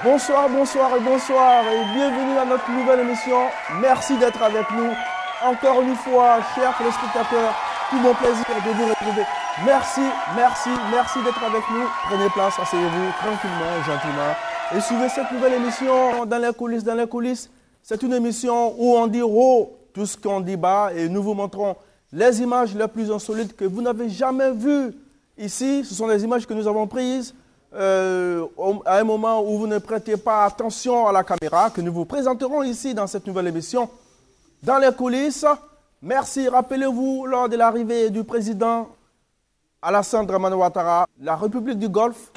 Bonsoir, bonsoir et bienvenue à notre nouvelle émission. Merci d'être avec nous. Encore une fois, chers téléspectateurs, tout mon plaisir de vous retrouver. Merci d'être avec nous. Prenez place, asseyez-vous tranquillement, gentiment. Et suivez cette nouvelle émission dans les coulisses. C'est une émission où on dit haut tout ce qu'on dit bas et nous vous montrons les images les plus insolites que vous n'avez jamais vues ici. Ce sont des images que nous avons prises à un moment où vous ne prêtez pas attention à la caméra, que nous vous présenterons ici dans cette nouvelle émission. Dans les coulisses, merci. Rappelez-vous, lors de l'arrivée du président Alassane Dramane Ouattara, la République du Golfe,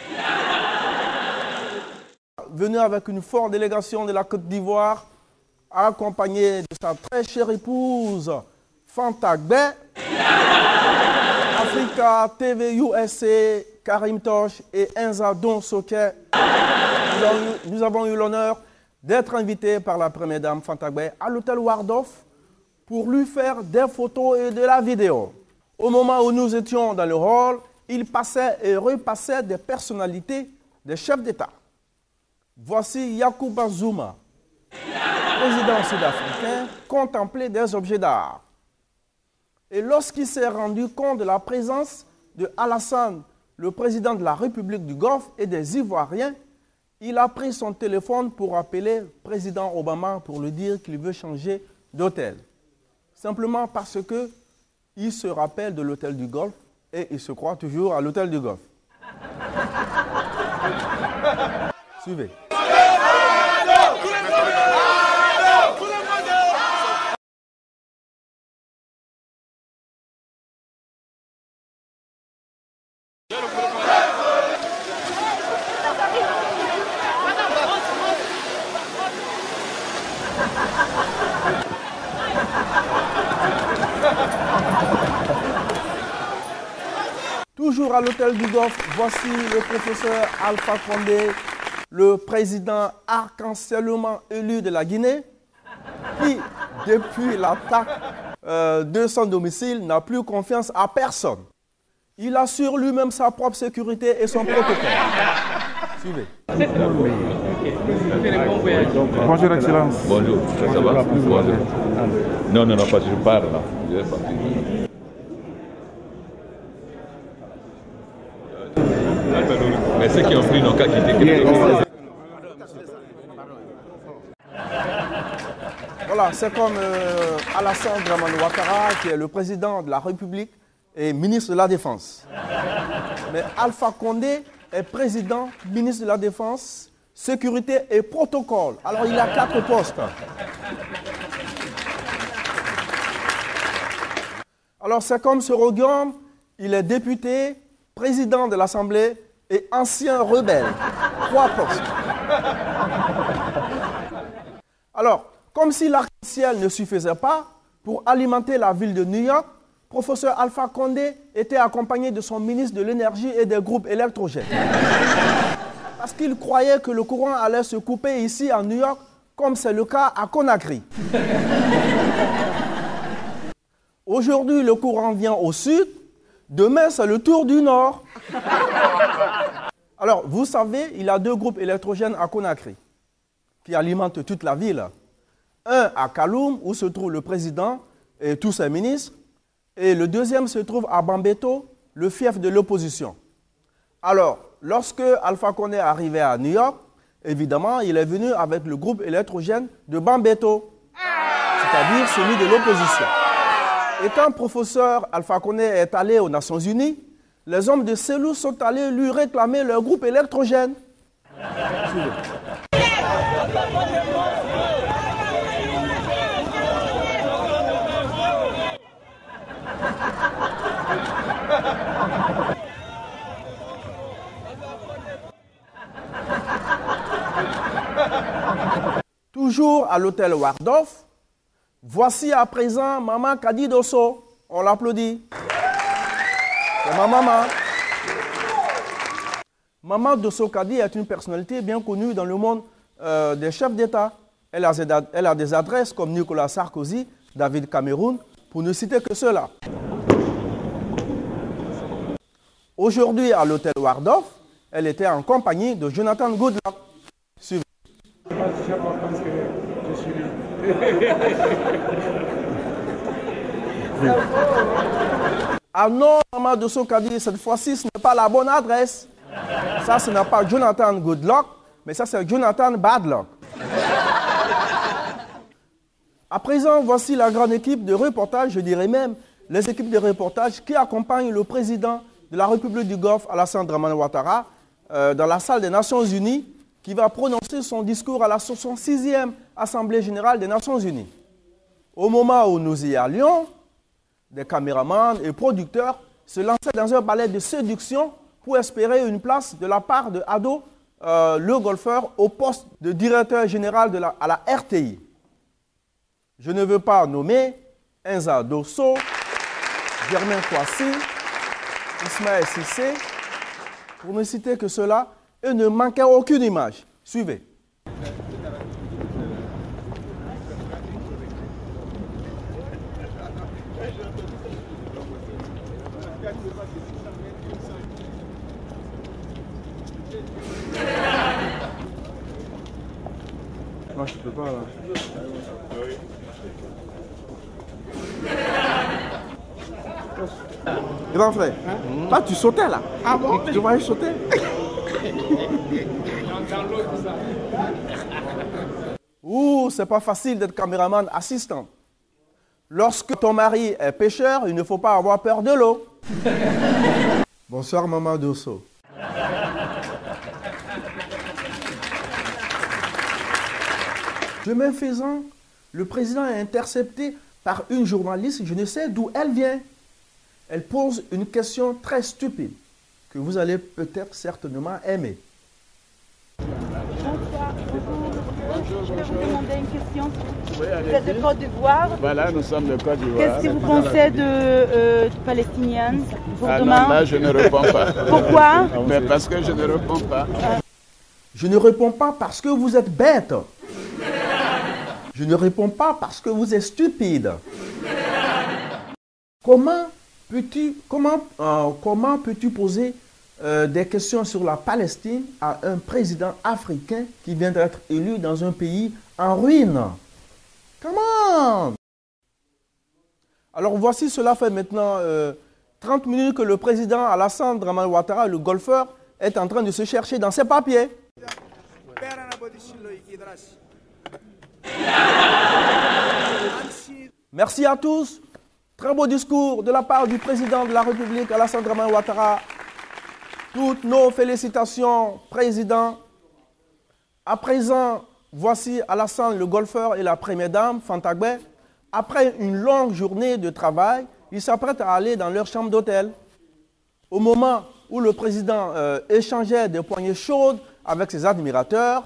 venu avec une forte délégation de la Côte d'Ivoire, accompagné de sa très chère épouse, Fanta Gbé, Africa TV USA, Karim Tosh et Enza Don Soke. Nous avons eu l'honneur d'être invités par la première dame Fanta Gbé à l'hôtel Waldorf pour lui faire des photos et de la vidéo. Au moment où nous étions dans le hall, il passait et repassait des personnalités, des chefs d'État. Voici Yacouba Zuma, président sud-africain, contempler des objets d'art. Et lorsqu'il s'est rendu compte de la présence de Alassane, le président de la République du Golfe et des Ivoiriens, il a pris son téléphone pour appeler le président Obama pour lui dire qu'il veut changer d'hôtel. Simplement parce qu'il se rappelle de l'hôtel du Golfe et il se croit toujours à l'hôtel du Golfe. Suivez. Toujours à l'hôtel du Golfe, voici le professeur Alpha Condé, le président arc-en-ciellement élu de la Guinée, qui, depuis l'attaque de son domicile, n'a plus confiance à personne. Il assure lui-même sa propre sécurité et son protocole. Suivez. Bonjour, Excellence. Bonjour, ça va? Bonjour. Non, parce que je parle là. Je vais partir. Mais ceux qui ont pris nos cas qui étaient... Voilà, c'est comme Alassane Dramane Ouattara, qui est le président de la République et ministre de la Défense. Mais Alpha Condé est président, ministre de la Défense, sécurité et protocole. Alors il a 4 postes. Alors c'est comme ce Roguium, il est député, président de l'Assemblée et ancien rebelle. 3 postes. Alors, comme si l'arc-en-ciel ne suffisait pas, pour alimenter la ville de New York, professeur Alpha Condé était accompagné de son ministre de l'énergie et des groupes électrogènes. Parce qu'il croyait que le courant allait se couper ici à New York, comme c'est le cas à Conakry. Aujourd'hui, le courant vient au sud, demain c'est le tour du nord. Alors, vous savez, il y a 2 groupes électrogènes à Conakry, qui alimentent toute la ville. Un à Kaloum, où se trouve le président et tous ses ministres, et le deuxième se trouve à Bambeto, le fief de l'opposition. Alors, lorsque Alpha Condé est arrivé à New York, évidemment, il est venu avec le groupe électrogène de Bambeto, c'est-à-dire celui de l'opposition. Et quand le professeur Alpha Condé est allé aux Nations Unies, les hommes de Selous sont allés lui réclamer leur groupe électrogène. Suivez. Toujours à l'hôtel Waldorf, voici à présent Maman Kadi Dosso. On l'applaudit. C'est ma maman. Maman Dosso Kadi est une personnalité bien connue dans le monde des chefs d'État. Elle a des adresses comme Nicolas Sarkozy, David Cameroun, pour ne citer que ceux-là. Aujourd'hui, à l'hôtel Waldorf, elle était en compagnie de Jonathan Goodluck. Suivez. Ah non, Maman Dosso a dit, cette fois-ci, ce n'est pas la bonne adresse. Ça, ce n'est pas Jonathan Goodluck, mais ça, c'est Jonathan Badluck. À présent, voici la grande équipe de reportage, je dirais même les équipes de reportage qui accompagnent le président de la République du Golfe, Alassane Dramane Ouattara, dans la salle des Nations Unies, qui va prononcer son discours à la 66e Assemblée générale des Nations Unies. Au moment où nous y allions, des caméramans et producteurs se lançaient dans un ballet de séduction pour espérer une place de la part de Ado, le golfeur, au poste de directeur général à la RTI. Je ne veux pas nommer Enza Dosso, Germain Kouassi, Ismaël Cissé, pour ne citer que cela, et ne manquait aucune image. Suivez. Moi, je peux pas, là. Grand frère, toi tu sautais là. Ah bon? Tu voyais sauter. Ouh, c'est pas facile d'être caméraman assistant. Lorsque ton mari est pêcheur, il ne faut pas avoir peur de l'eau. Bonsoir Maman Dosso. Chemin faisant, le président est intercepté par une journaliste, je ne sais d'où elle vient. Elle pose une question très stupide que vous allez peut-être certainement aimer. Bonsoir. Je vais vous demander une question. Vous êtes de Côte d'Ivoire. Voilà, nous sommes de Côte d'Ivoire. Qu'est-ce que vous pensez de Palestiniens pour Ah demain? non, là, je ne réponds pas. Pourquoi? Mais parce que je ne réponds pas. Je ne réponds pas parce que vous êtes bête. Je ne réponds pas parce que vous êtes stupide. Comment peux-tu poser des questions sur la Palestine à un président africain qui vient d'être élu dans un pays en ruine? Comment? Alors voici, cela fait maintenant 30 minutes que le président Alassane Dramane Ouattara, le golfeur, est en train de se chercher dans ses papiers. Merci à tous. Très beau discours de la part du président de la République, Alassane Dramane Ouattara. Toutes nos félicitations, président. À présent, voici Alassane, le golfeur, et la première dame, Fantagbe. Après une longue journée de travail, ils s'apprêtent à aller dans leur chambre d'hôtel. Au moment où le président échangeait des poignées chaudes avec ses admirateurs,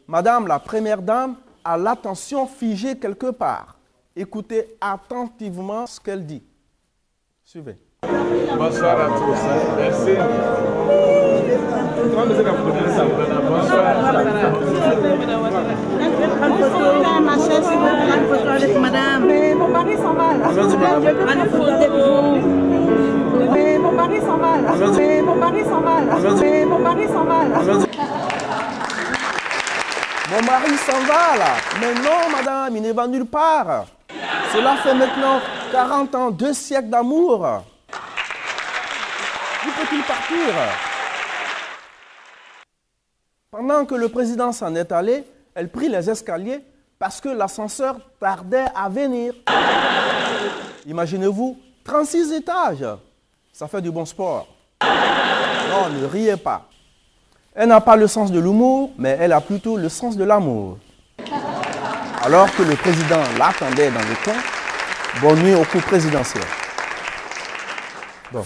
Madame la première dame a l'attention figée quelque part. Écoutez attentivement ce qu'elle dit. Suivez. Bonsoir à tous. Merci. Mais mon mari s'en va là. Mais mon mari s'en va là. Mais mon mari s'en va là. Mais mon mari s'en va là. Mon mari s'en va là. Mais non, madame, il ne va nulle part. Cela fait maintenant 40 ans, 2 siècles d'amour. Où peut-il partir? Pendant que le président s'en est allé, elle prit les escaliers parce que l'ascenseur tardait à venir. Imaginez-vous, 36 étages. Ça fait du bon sport. Non, ne riez pas. Elle n'a pas le sens de l'humour, mais elle a plutôt le sens de l'amour. Alors que le président l'attendait dans le coin, bonne nuit au coup présidentiel. Bon.